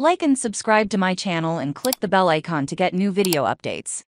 Like and subscribe to my channel and click the bell icon to get new video updates.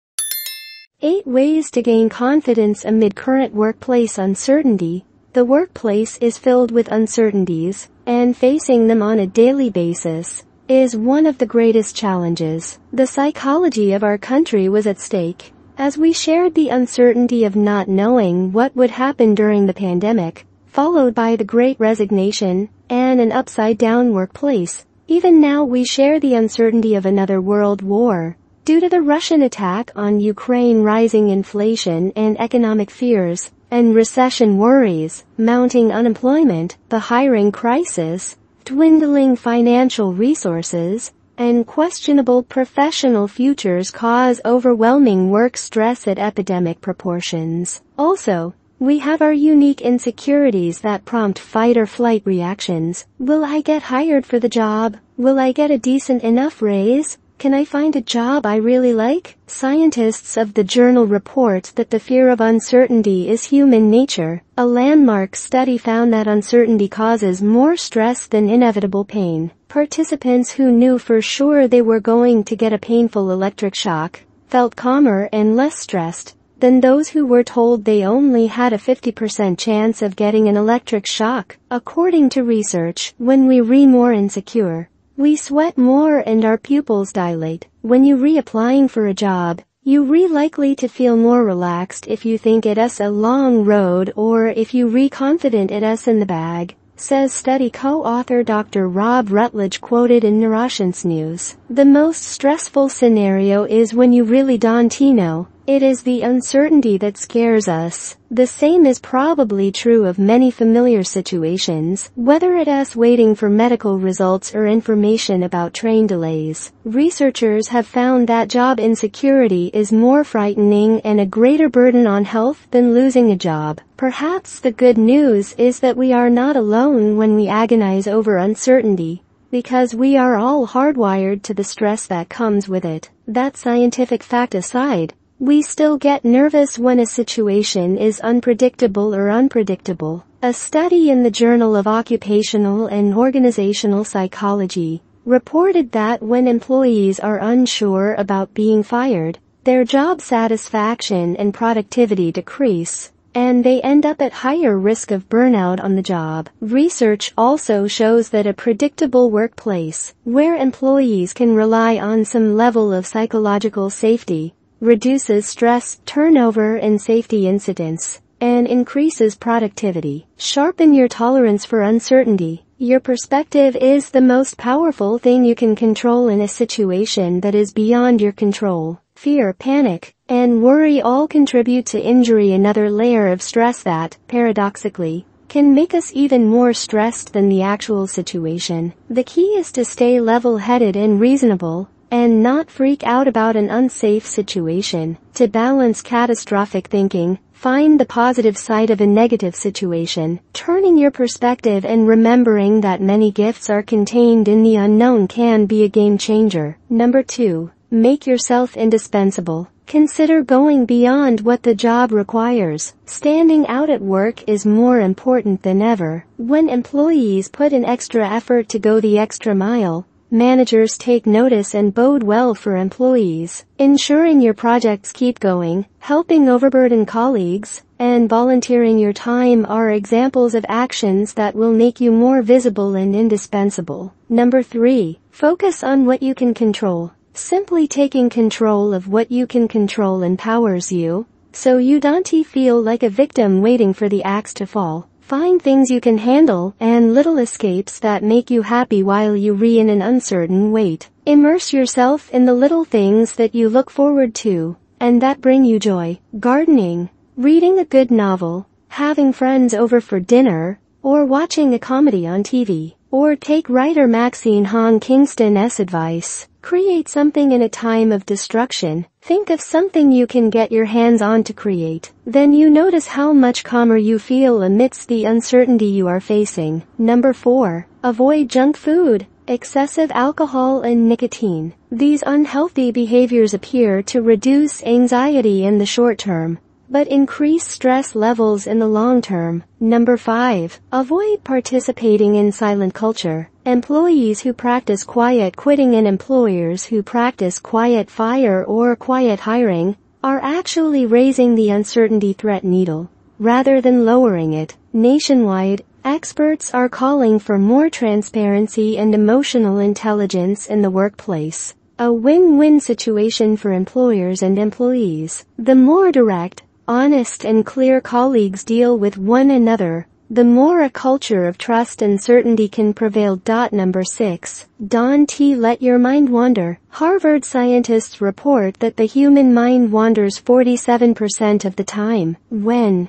8 ways to gain confidence amid current workplace uncertainty. The workplace is filled with uncertainties, and facing them on a daily basis is one of the greatest challenges. The psychology of our country was at stake as we shared the uncertainty of not knowing what would happen during the pandemic, followed by the Great Resignation and an upside-down workplace. Even now we share the uncertainty of another world war. Due to the Russian attack on Ukraine, rising inflation and economic fears, and recession worries, mounting unemployment, the hiring crisis, dwindling financial resources, and questionable professional futures cause overwhelming work stress at epidemic proportions. Also, we have our unique insecurities that prompt fight-or-flight reactions. Will I get hired for the job? Will I get a decent enough raise? Can I find a job I really like? Scientists of the journal report that the fear of uncertainty is human nature. A landmark study found that uncertainty causes more stress than inevitable pain. Participants who knew for sure they were going to get a painful electric shock felt calmer and less stressed than those who were told they only had a 50% chance of getting an electric shock. According to research, when we re more insecure, we sweat more and our pupils dilate. When you reapplying for a job, you likely to feel more relaxed if you think it's a long road or if you confident it's in the bag, says study co-author Dr. Rob Rutledge, quoted in Neuroscience News. The most stressful scenario is when you really don't know. It is the uncertainty that scares us. The same is probably true of many familiar situations, whether it's waiting for medical results or information about train delays. Researchers have found that job insecurity is more frightening and a greater burden on health than losing a job. Perhaps the good news is that we are not alone when we agonize over uncertainty, because we are all hardwired to the stress that comes with it. That scientific fact aside, we still get nervous when a situation is unpredictable. A study in the Journal of Occupational and Organizational Psychology reported that when employees are unsure about being fired, their job satisfaction and productivity decrease, and they end up at higher risk of burnout on the job. Research also shows that a predictable workplace, where employees can rely on some level of psychological safety, reduces stress, turnover and safety incidents, and increases productivity. Sharpen your tolerance for uncertainty. Your perspective is the most powerful thing you can control in a situation that is beyond your control. Fear, panic, and worry all contribute to injury, another layer of stress that, paradoxically, can make us even more stressed than the actual situation. The key is to stay level-headed and reasonable, and not freak out about an unsafe situation. To balance catastrophic thinking, find the positive side of a negative situation. Turning your perspective and remembering that many gifts are contained in the unknown can be a game changer. Number 2. Make yourself indispensable. Consider going beyond what the job requires. Standing out at work is more important than ever. When employees put in extra effort to go the extra mile, managers take notice and bode well for employees. Ensuring your projects keep going, helping overburdened colleagues, and volunteering your time are examples of actions that will make you more visible and indispensable. Number 3. Focus on what you can control. Simply taking control of what you can control empowers you, so you don't feel like a victim waiting for the axe to fall. Find things you can handle and little escapes that make you happy while you in an uncertain wait. Immerse yourself in the little things that you look forward to and that bring you joy. Gardening, reading a good novel, having friends over for dinner, or watching a comedy on TV. Or take writer Maxine Hong Kingston's advice. Create something in a time of destruction. Think of something you can get your hands on to create. Then you notice how much calmer you feel amidst the uncertainty you are facing. Number 4. Avoid junk food, excessive alcohol and nicotine. These unhealthy behaviors appear to reduce anxiety in the short term, but increase stress levels in the long term. Number 5. Avoid participating in silent culture. Employees who practice quiet quitting and employers who practice quiet fire or quiet hiring are actually raising the uncertainty threat needle, rather than lowering it. Nationwide, experts are calling for more transparency and emotional intelligence in the workplace. A win-win situation for employers and employees. The more direct, honest and clear colleagues deal with one another, the more a culture of trust and certainty can prevail. Number 6. Don't let your mind wander. Harvard scientists report that the human mind wanders 47% of the time. When